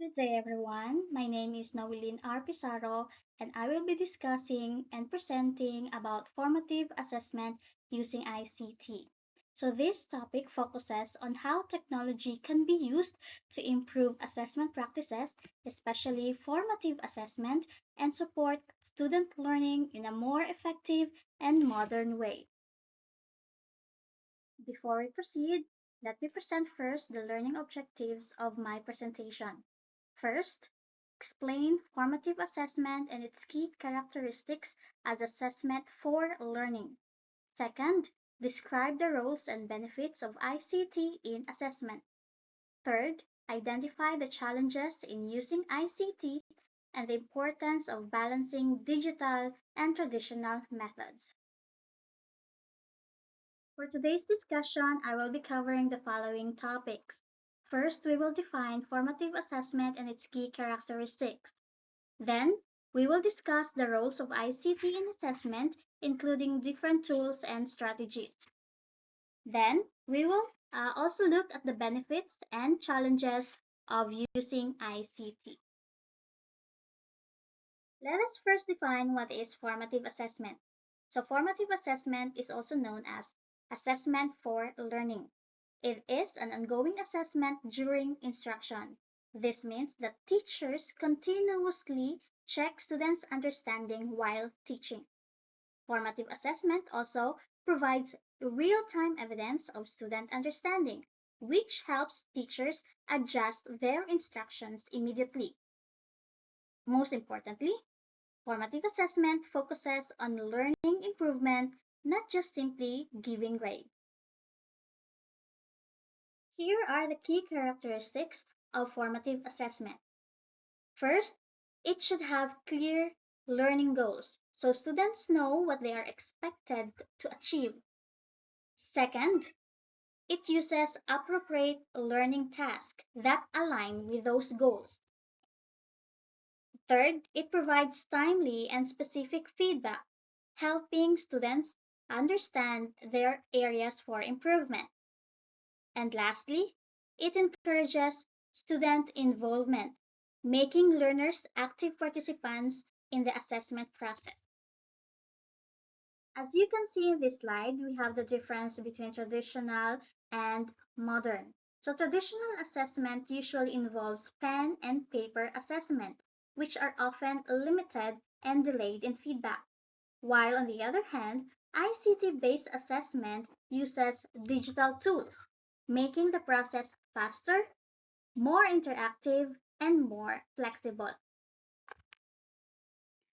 Good day, everyone. My name is Noeline R. Pizarro, and I will be discussing and presenting about formative assessment using ICT. So, this topic focuses on how technology can be used to improve assessment practices, especially formative assessment, and support student learning in a more effective and modern way. Before we proceed, let me present first the learning objectives of my presentation. First, explain formative assessment and its key characteristics as assessment for learning. Second, describe the roles and benefits of ICT in assessment. Third, identify the challenges in using ICT and the importance of balancing digital and traditional methods. For today's discussion, I will be covering the following topics. First, we will define formative assessment and its key characteristics. Then, we will discuss the roles of ICT in assessment, including different tools and strategies. Then, we will also look at the benefits and challenges of using ICT. Let us first define what is formative assessment. So, formative assessment is also known as assessment for learning. It is an ongoing assessment during instruction. This means that teachers continuously check students' understanding while teaching. Formative assessment also provides real-time evidence of student understanding, which helps teachers adjust their instructions immediately. Most importantly, formative assessment focuses on learning improvement, not just simply giving grades. Here are the key characteristics of formative assessment. First, it should have clear learning goals, so students know what they are expected to achieve. Second, it uses appropriate learning tasks that align with those goals. Third, it provides timely and specific feedback, helping students understand their areas for improvement. And lastly, it encourages student involvement, making learners active participants in the assessment process. As you can see in this slide, we have the difference between traditional and modern. So traditional assessment usually involves pen and paper assessment, which are often limited and delayed in feedback. While on the other hand, ICT-based assessment uses digital tools, making the process faster, more interactive, and more flexible.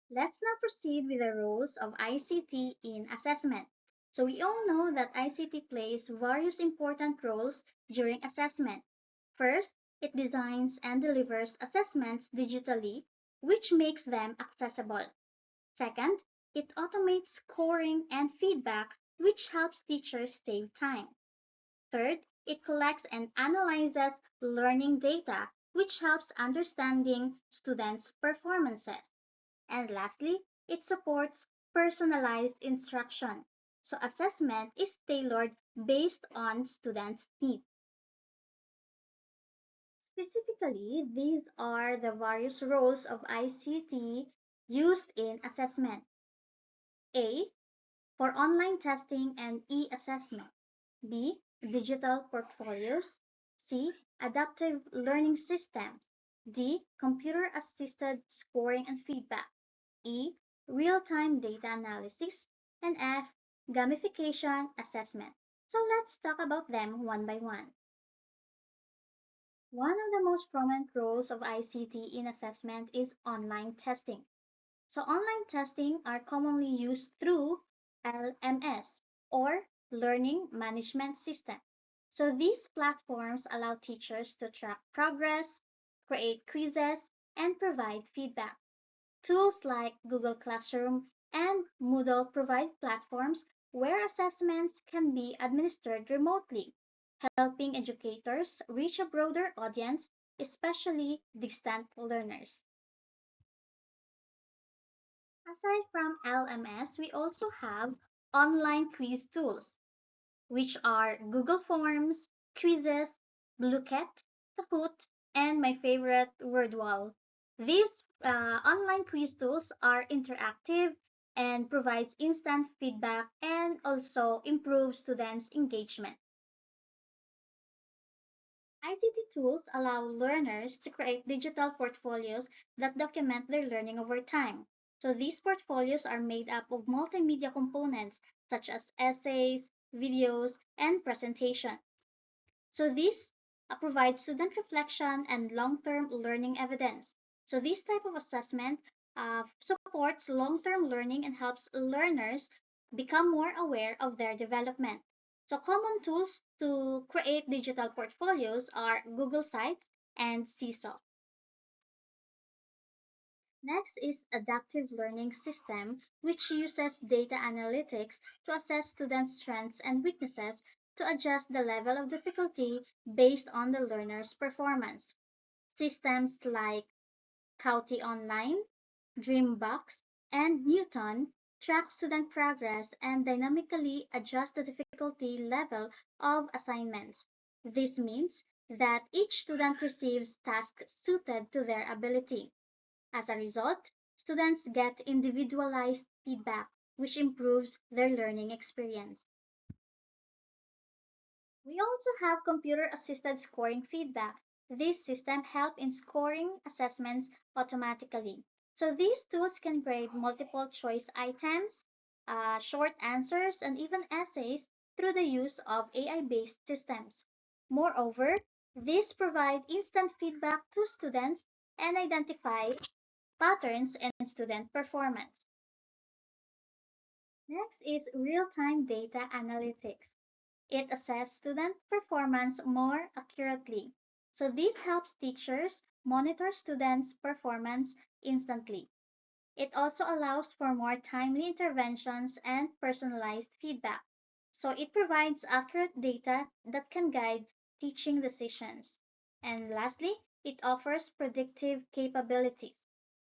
Let's now proceed with the roles of ICT in assessment. So we all know that ICT plays various important roles during assessment. First, it designs and delivers assessments digitally, which makes them accessible. Second, it automates scoring and feedback, which helps teachers save time. Third, it collects and analyzes learning data, which helps understanding students' performances. And lastly, it supports personalized instruction. So assessment is tailored based on students' needs. Specifically, these are the various roles of ICT used in assessment. A. For online testing and e-assessment. B. Digital portfolios. C. Adaptive learning systems. D. Computer-assisted scoring and feedback. E. Real-time data analysis. And F. Gamification assessment. So let's talk about them one by one. One of the most prominent roles of ICT in assessment is online testing. So online testing are commonly used through LMS or Learning Management System. So these platforms allow teachers to track progress, create quizzes, and provide feedback. Tools like Google Classroom and Moodle provide platforms where assessments can be administered remotely, helping educators reach a broader audience, especially distant learners. Aside from LMS, we also have online quiz tools, which are Google Forms, Quizzes, Blueket, Kahoot, and my favorite, WordWall. These online quiz tools are interactive and provides instant feedback and also improves students' engagement. ICT tools allow learners to create digital portfolios that document their learning over time. So these portfolios are made up of multimedia components such as essays, videos, and presentations. So this provides student reflection and long-term learning evidence. So this type of assessment supports long-term learning and helps learners become more aware of their development. So common tools to create digital portfolios are Google Sites and Seesaw. Next is adaptive learning system, which uses data analytics to assess students' strengths and weaknesses to adjust the level of difficulty based on the learner's performance. Systems like Kauti Online, Dreambox, and Newton track student progress and dynamically adjust the difficulty level of assignments. This means that each student receives tasks suited to their ability. As a result, students get individualized feedback, which improves their learning experience. We also have computer-assisted scoring feedback. This system helps in scoring assessments automatically. So these tools can grade multiple choice items, short answers, and even essays through the use of AI-based systems. Moreover, these provide instant feedback to students and identify patterns in student performance. Next is real-time data analytics. It assesses student performance more accurately. So this helps teachers monitor students' performance instantly. It also allows for more timely interventions and personalized feedback. So it provides accurate data that can guide teaching decisions. And lastly, it offers predictive capabilities.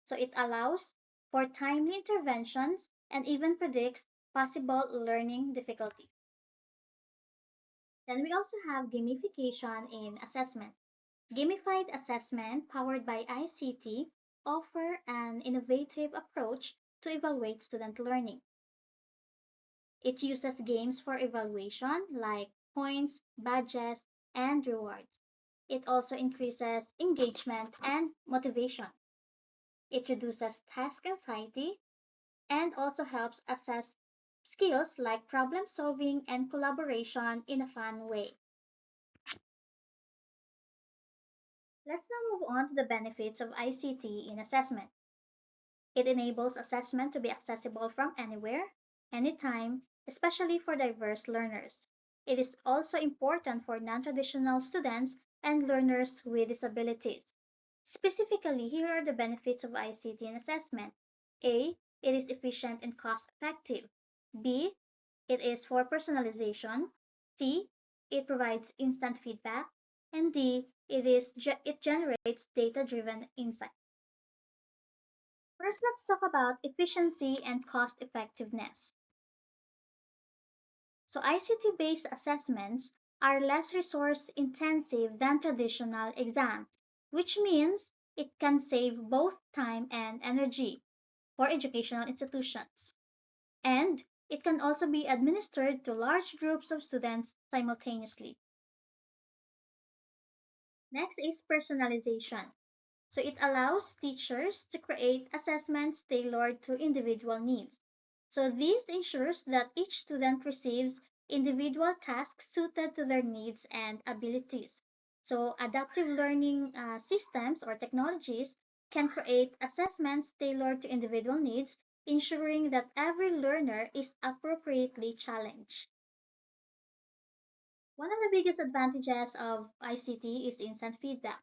So it allows for timely interventions and even predicts possible learning difficulties. Then we also have gamification in assessment. Gamified assessment powered by ICT offer an innovative approach to evaluate student learning. It uses games for evaluation like points, badges, and rewards. It also increases engagement and motivation. It reduces task anxiety and also helps assess skills like problem solving and collaboration in a fun way. Let's now move on to the benefits of ICT in assessment. It enables assessment to be accessible from anywhere, anytime, especially for diverse learners. It is also important for non-traditional students and learners with disabilities. Specifically, here are the benefits of ICT in assessment. A. It is efficient and cost-effective. B. It is for personalization. C. It provides instant feedback. And D. It generates data-driven insight. First, let's talk about efficiency and cost effectiveness. So, ICT-based assessments are less resource intensive than traditional exam, which means it can save both time and energy for educational institutions. And it can also be administered to large groups of students simultaneously. Next is personalization. So it allows teachers to create assessments tailored to individual needs. So this ensures that each student receives individual tasks suited to their needs and abilities. So adaptive learning systems or technologies can create assessments tailored to individual needs, ensuring that every learner is appropriately challenged. One of the biggest advantages of ICT is instant feedback.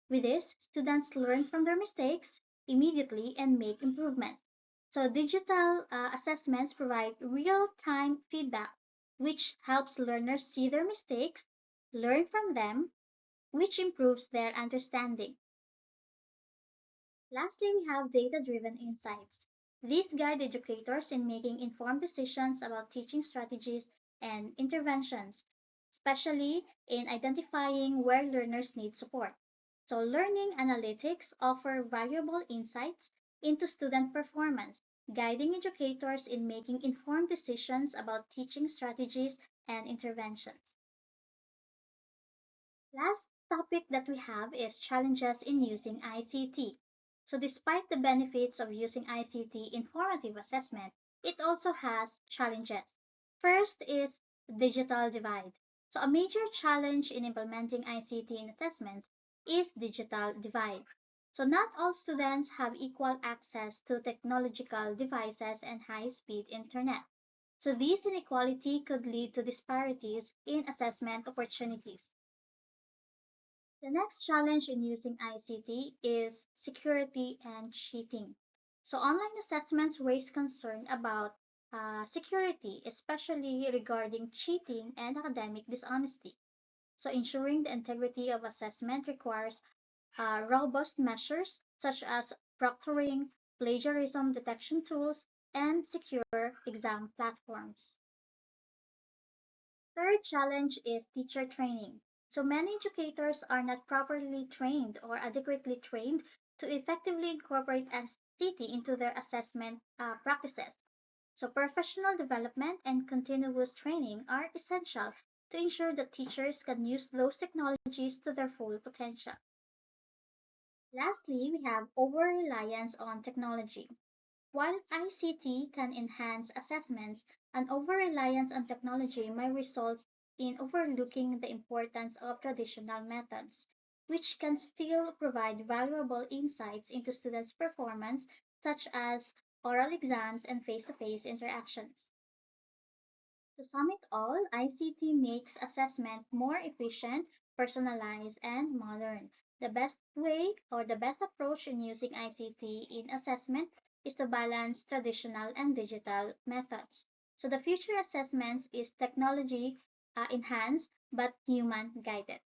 With this, students learn from their mistakes immediately and make improvements. So, digital assessments provide real time feedback, which helps learners see their mistakes, learn from them, which improves their understanding. Lastly, we have data driven insights. These guide educators in making informed decisions about teaching strategies and interventions, especially in identifying where learners need support. So learning analytics offer valuable insights into student performance, guiding educators in making informed decisions about teaching strategies and interventions. Last topic that we have is challenges in using ICT. So despite the benefits of using ICT in formative assessment, it also has challenges. First is digital divide. So a major challenge in implementing ICT in assessments is digital divide. So not all students have equal access to technological devices and high-speed internet. So this inequality could lead to disparities in assessment opportunities. The next challenge in using ICT is security and cheating. So online assessments raise concern about security, especially regarding cheating and academic dishonesty. So ensuring the integrity of assessment requires robust measures such as proctoring, plagiarism detection tools, and secure exam platforms. Third challenge is teacher training. So many educators are not properly trained or adequately trained to effectively incorporate SCT into their assessment practices. So professional development and continuous training are essential to ensure that teachers can use those technologies to their full potential. Lastly, we have over-reliance on technology. While ICT can enhance assessments, an over-reliance on technology may result in overlooking the importance of traditional methods, which can still provide valuable insights into students' performance, such as oral exams and face-to-face interactions. To sum it all, ICT makes assessment more efficient, personalized, and modern. The best way or the best approach in using ICT in assessment is to balance traditional and digital methods. So the future assessments is technology enhanced but human guided.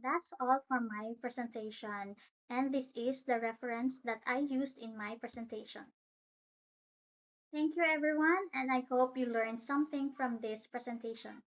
That's all for my presentation, and this is the reference that I used in my presentation. Thank you everyone, and I hope you learned something from this presentation.